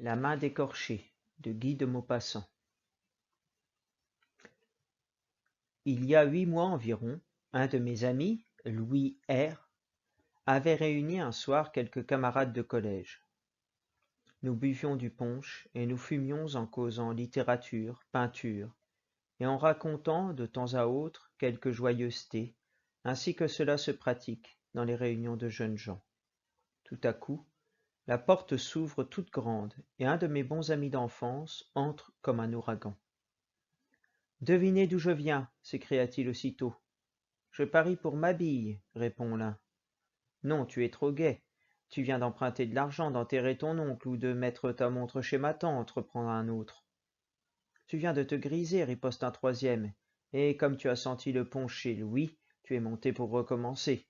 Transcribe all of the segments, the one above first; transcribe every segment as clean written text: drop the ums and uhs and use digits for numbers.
La main d'écorché de Guy de Maupassant. Il y a 8 mois environ, un de mes amis, Louis R., avait réuni un soir quelques camarades de collège. Nous buvions du punch et nous fumions en causant littérature, peinture, et en racontant de temps à autre quelques joyeusetés, ainsi que cela se pratique dans les réunions de jeunes gens. Tout à coup, la porte s'ouvre toute grande et un de mes bons amis d'enfance entre comme un ouragan. « Devinez d'où je viens, s'écria-t-il aussitôt. Je parie pour ma bille, répond l'un. Non, tu es trop gai. Tu viens d'emprunter de l'argent, d'enterrer ton oncle ou de mettre ta montre chez ma tante, reprend un autre. Tu viens de te griser, riposte un troisième, et comme tu as senti le punch chez Louis, tu es monté pour recommencer.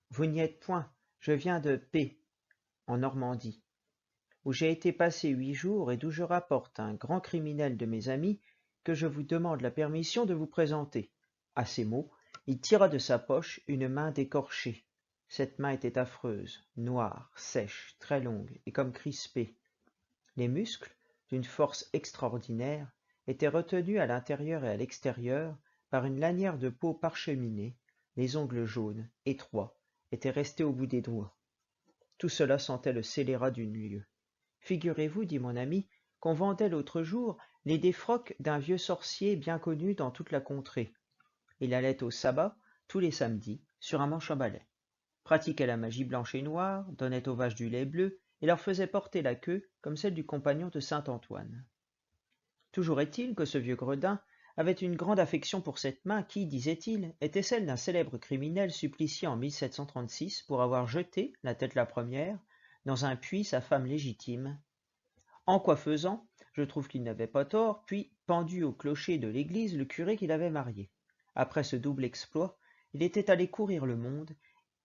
Vous n'y êtes point, je viens de P, en Normandie, où j'ai été passer 8 jours et d'où je rapporte un grand criminel de mes amis que je vous demande la permission de vous présenter. À ces mots, il tira de sa poche une main d'écorché. Cette main était affreuse, noire, sèche, très longue et comme crispée. Les muscles, d'une force extraordinaire, étaient retenus à l'intérieur et à l'extérieur par une lanière de peau parcheminée. Les ongles jaunes, étroits, étaient restés au bout des doigts. Tout cela sentait le scélérat d'une lieue. Figurez-vous, dit mon ami, qu'on vendait l'autre jour les défroques d'un vieux sorcier bien connu dans toute la contrée. Il allait au sabbat tous les samedis sur un manche à balai, pratiquait la magie blanche et noire, donnait aux vaches du lait bleu et leur faisait porter la queue comme celle du compagnon de saint Antoine. Toujours est-il que ce vieux gredin avait une grande affection pour cette main qui, disait-il, était celle d'un célèbre criminel supplicié en 1736 pour avoir jeté, la tête la première, dans un puits sa femme légitime. En quoi faisant, je trouve qu'il n'avait pas tort, puis pendu au clocher de l'église le curé qu'il avait marié. Après ce double exploit, il était allé courir le monde,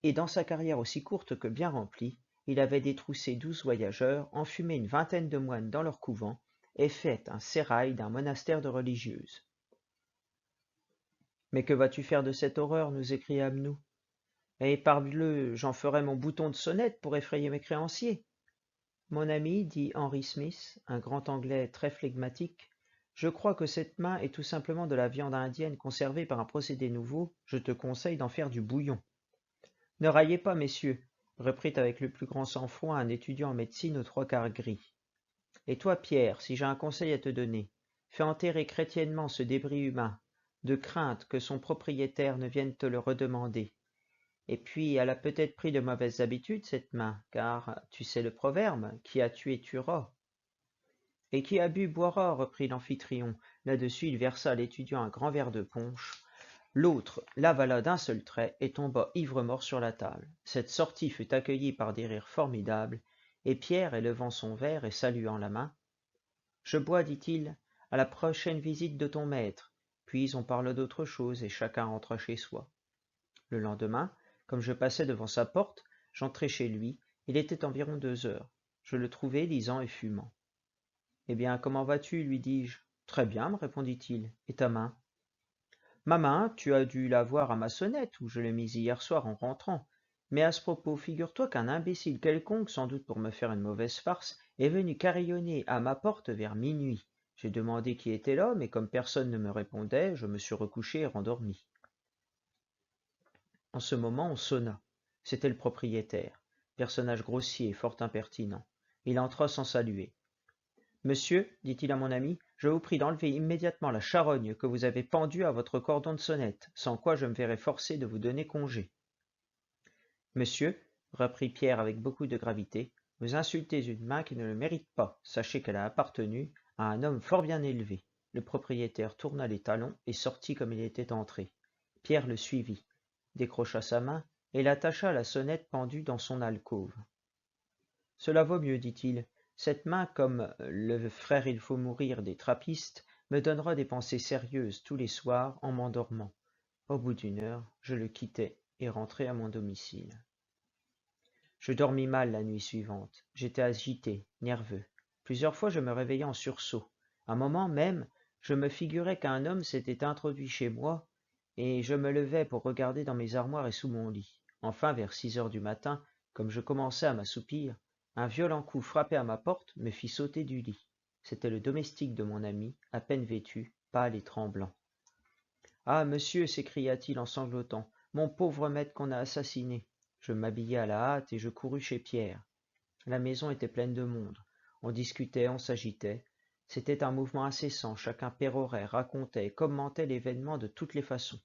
et dans sa carrière aussi courte que bien remplie, il avait détroussé 12 voyageurs, enfumé une vingtaine de moines dans leur couvent, et fait un sérail d'un monastère de religieuses. « Mais que vas-tu faire de cette horreur » nous écriâmes-nous. « Eh, parbleu, j'en ferai mon bouton de sonnette pour effrayer mes créanciers. » Mon ami, dit Henry Smith, un grand Anglais très flegmatique, je crois que cette main est tout simplement de la viande indienne conservée par un procédé nouveau, je te conseille d'en faire du bouillon. Ne raillez pas, messieurs, reprit avec le plus grand sang-froid un étudiant en médecine aux 3/4 gris. Et toi, Pierre, si j'ai un conseil à te donner, fais enterrer chrétiennement ce débris humain, de crainte que son propriétaire ne vienne te le redemander. Et puis, elle a peut-être pris de mauvaises habitudes, cette main, car tu sais le proverbe, qui a tué tuera. Et qui a bu boira, reprit l'amphitryon. Là-dessus, il versa à l'étudiant un grand verre de punch. L'autre l'avala d'un seul trait et tomba ivre-mort sur la table. Cette sortie fut accueillie par des rires formidables, et Pierre, élevant son verre et saluant la main, « Je bois, dit-il, à la prochaine visite de ton maître. » Puis on parla d'autre chose et chacun rentra chez soi. Le lendemain, comme je passais devant sa porte, j'entrai chez lui. Il était environ 2 heures. Je le trouvai lisant et fumant. « Eh bien, comment vas-tu » lui dis-je. « Très bien, me répondit-il. Et ta main ?»« Ma main, tu as dû la voir à ma sonnette, où je l'ai mise hier soir en rentrant. Mais à ce propos, figure-toi qu'un imbécile quelconque, sans doute pour me faire une mauvaise farce, est venu carillonner à ma porte vers minuit. J'ai demandé qui était l'homme, et comme personne ne me répondait, je me suis recouché et rendormi. » En ce moment, on sonna. C'était le propriétaire, personnage grossier et fort impertinent. Il entra sans saluer. « Monsieur, dit-il à mon ami, je vous prie d'enlever immédiatement la charogne que vous avez pendue à votre cordon de sonnette, sans quoi je me verrai forcé de vous donner congé. » Monsieur, reprit Pierre avec beaucoup de gravité, vous insultez une main qui ne le mérite pas. Sachez qu'elle a appartenu à un homme fort bien élevé. Le propriétaire tourna les talons et sortit comme il était entré. Pierre le suivit, décrocha sa main et l'attacha à la sonnette pendue dans son alcôve. « Cela vaut mieux, dit-il. Cette main, comme le frère il faut mourir des trappistes, me donnera des pensées sérieuses tous les soirs en m'endormant. » Au bout d'une heure, je le quittai et rentrai à mon domicile. Je dormis mal la nuit suivante. J'étais agité, nerveux. Plusieurs fois je me réveillai en sursaut. Un moment même, je me figurais qu'un homme s'était introduit chez moi, et je me levai pour regarder dans mes armoires et sous mon lit. Enfin, vers 6 heures du matin, comme je commençais à m'assoupir, Un violent coup frappé à ma porte me fit sauter du lit. C'était le domestique de mon ami, à peine vêtu, pâle et tremblant. Ah, monsieur, s'écria-t-il en sanglotant, mon pauvre maître qu'on a assassiné. Je m'habillai à la hâte et je courus chez Pierre. La maison était pleine de monde. On discutait, on s'agitait. C'était un mouvement incessant, chacun pérorait, racontait, commentait l'événement de toutes les façons.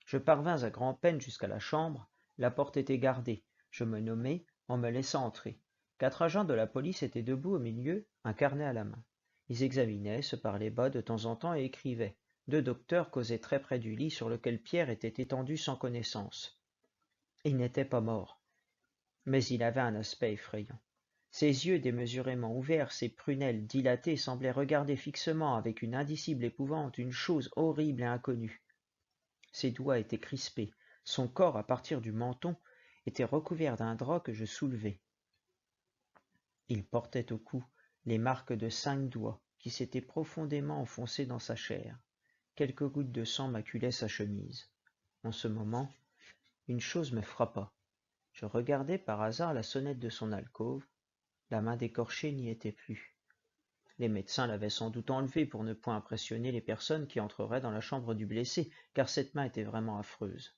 Je parvins à grand-peine jusqu'à la chambre, la porte était gardée. Je me nommai, on me laissa entrer. 4 agents de la police étaient debout au milieu, un carnet à la main. Ils examinaient, se parlaient bas de temps en temps et écrivaient. 2 docteurs causaient très près du lit sur lequel Pierre était étendu sans connaissance. Il n'était pas mort, mais il avait un aspect effrayant. Ses yeux démesurément ouverts, ses prunelles dilatées semblaient regarder fixement avec une indicible épouvante une chose horrible et inconnue. Ses doigts étaient crispés, son corps, à partir du menton, était recouvert d'un drap que je soulevai. Il portait au cou les marques de 5 doigts qui s'étaient profondément enfoncés dans sa chair. Quelques gouttes de sang maculaient sa chemise. En ce moment, une chose me frappa. Je regardai par hasard la sonnette de son alcôve. La main d'écorché n'y était plus. Les médecins l'avaient sans doute enlevée pour ne point impressionner les personnes qui entreraient dans la chambre du blessé, car cette main était vraiment affreuse.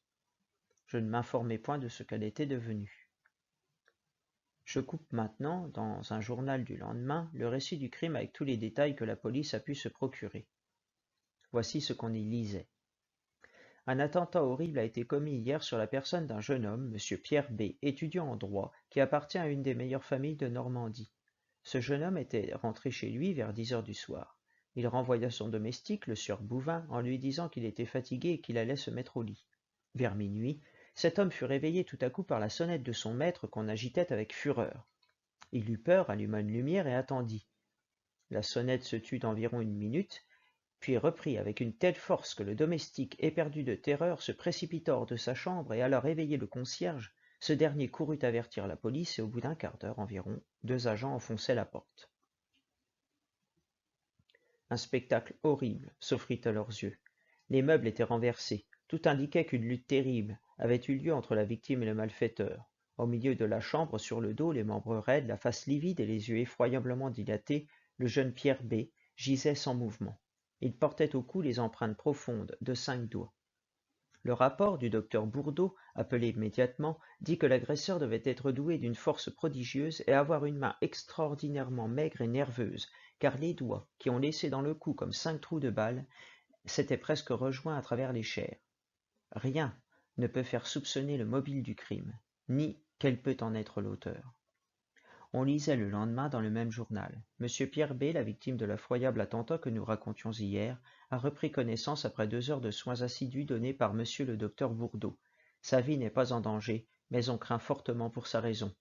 Je ne m'informai point de ce qu'elle était devenue. Je coupe maintenant, dans un journal du lendemain, le récit du crime avec tous les détails que la police a pu se procurer. Voici ce qu'on y lisait. Un attentat horrible a été commis hier sur la personne d'un jeune homme, M. Pierre B., étudiant en droit, qui appartient à une des meilleures familles de Normandie. Ce jeune homme était rentré chez lui vers 10 heures du soir. Il renvoya son domestique, le sieur Bouvin, en lui disant qu'il était fatigué et qu'il allait se mettre au lit. Vers minuit, cet homme fut réveillé tout à coup par la sonnette de son maître qu'on agitait avec fureur. Il eut peur, alluma une lumière et attendit. La sonnette se tut d'environ 1 minute, puis reprit avec une telle force que le domestique, éperdu de terreur, se précipita hors de sa chambre et alla réveiller le concierge. Ce dernier courut avertir la police et au bout d'un quart d'heure environ, 2 agents enfonçaient la porte. Un spectacle horrible s'offrit à leurs yeux. Les meubles étaient renversés. Tout indiquait qu'une lutte terrible avait eu lieu entre la victime et le malfaiteur. Au milieu de la chambre, sur le dos, les membres raides, la face livide et les yeux effroyablement dilatés, le jeune Pierre B. gisait sans mouvement. Il portait au cou les empreintes profondes de 5 doigts. Le rapport du docteur Bourdeau, appelé immédiatement, dit que l'agresseur devait être doué d'une force prodigieuse et avoir une main extraordinairement maigre et nerveuse, car les doigts, qui ont laissé dans le cou comme 5 trous de balle, s'étaient presque rejoints à travers les chairs. Rien ne peut faire soupçonner le mobile du crime, ni quel peut en être l'auteur. On lisait le lendemain dans le même journal. Monsieur Pierre B., la victime de l'effroyable attentat que nous racontions hier, a repris connaissance après 2 heures de soins assidus donnés par monsieur le docteur Bourdeau. Sa vie n'est pas en danger, mais on craint fortement pour sa raison.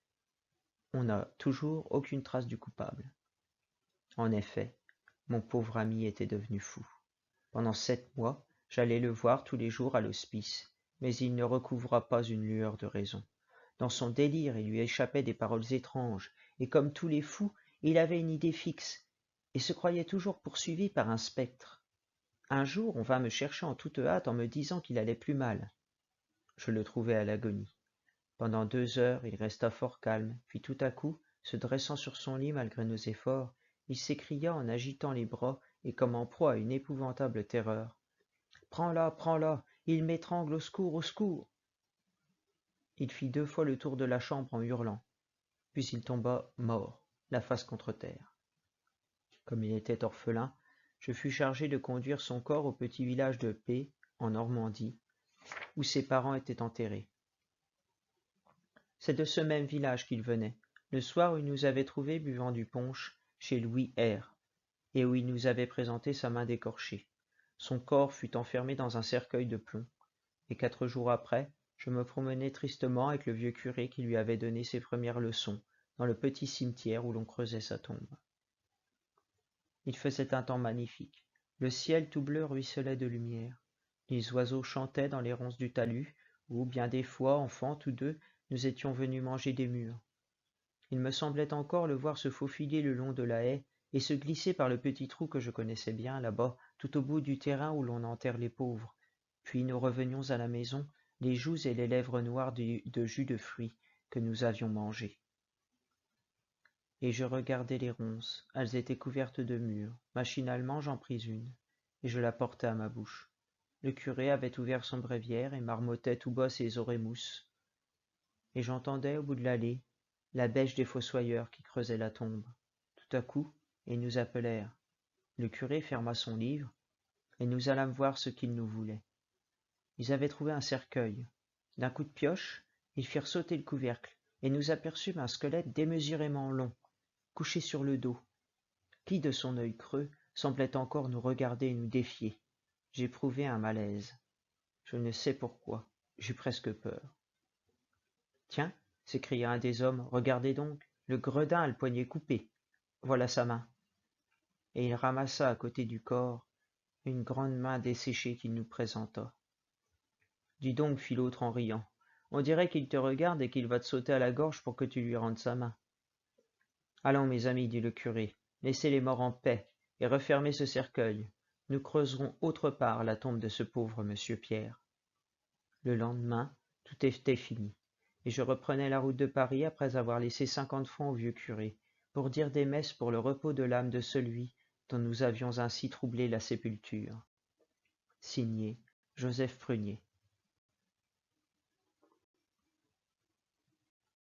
On n'a toujours aucune trace du coupable. En effet, mon pauvre ami était devenu fou. Pendant 7 mois, j'allais le voir tous les jours à l'hospice, mais il ne recouvra pas une lueur de raison. Dans son délire, il lui échappait des paroles étranges, et comme tous les fous, il avait une idée fixe, et se croyait toujours poursuivi par un spectre. Un jour, on vint me chercher en toute hâte en me disant qu'il allait plus mal. Je le trouvai à l'agonie. Pendant 2 heures, il resta fort calme, puis tout à coup, se dressant sur son lit malgré nos efforts, il s'écria en agitant les bras et comme en proie à une épouvantable terreur. « Prends-la, prends-la, il m'étrangle, au secours, au secours !» Il fit 2 fois le tour de la chambre en hurlant, puis il tomba mort, la face contre terre. Comme il était orphelin, je fus chargé de conduire son corps au petit village de P, en Normandie, où ses parents étaient enterrés. C'est de ce même village qu'il venait, le soir où il nous avait trouvés buvant du punch chez Louis R, et où il nous avait présenté sa main décorchée. Son corps fut enfermé dans un cercueil de plomb, et 4 jours après, je me promenais tristement avec le vieux curé qui lui avait donné ses premières leçons, dans le petit cimetière où l'on creusait sa tombe. Il faisait un temps magnifique. Le ciel tout bleu ruisselait de lumière. Les oiseaux chantaient dans les ronces du talus, où, bien des fois, enfants tous deux, nous étions venus manger des mûres. Il me semblait encore le voir se faufiler le long de la haie et se glisser par le petit trou que je connaissais bien là-bas, tout au bout du terrain où l'on enterre les pauvres. Puis nous revenions à la maison, les joues et les lèvres noires de jus de fruits que nous avions mangés. et je regardais les ronces. Elles étaient couvertes de mûres. Machinalement, j'en pris une, et je la portai à ma bouche. Le curé avait ouvert son bréviaire et marmottait tout bas ses oremus, et j'entendais au bout de l'allée la bêche des fossoyeurs qui creusaient la tombe. Tout à coup, ils nous appelèrent. Le curé ferma son livre, et nous allâmes voir ce qu'ils nous voulaient. Ils avaient trouvé un cercueil. D'un coup de pioche, ils firent sauter le couvercle, et nous aperçûmes un squelette démesurément long, couché sur le dos, qui, de son œil creux, semblait encore nous regarder et nous défier. J'éprouvai un malaise. Je ne sais pourquoi, j'eus presque peur. Tiens, s'écria un des hommes, regardez donc, le gredin a le poignet coupé. Voilà sa main. Et il ramassa à côté du corps une grande main desséchée qu'il nous présenta. Dis donc, fit l'autre en riant, on dirait qu'il te regarde et qu'il va te sauter à la gorge pour que tu lui rendes sa main. Allons, mes amis, dit le curé, laissez les morts en paix et refermez ce cercueil. Nous creuserons autre part la tombe de ce pauvre monsieur Pierre. Le lendemain, tout était fini, et je reprenais la route de Paris après avoir laissé 50 francs au vieux curé, pour dire des messes pour le repos de l'âme de celui dont nous avions ainsi troublé la sépulture. Signé Joseph Prunier.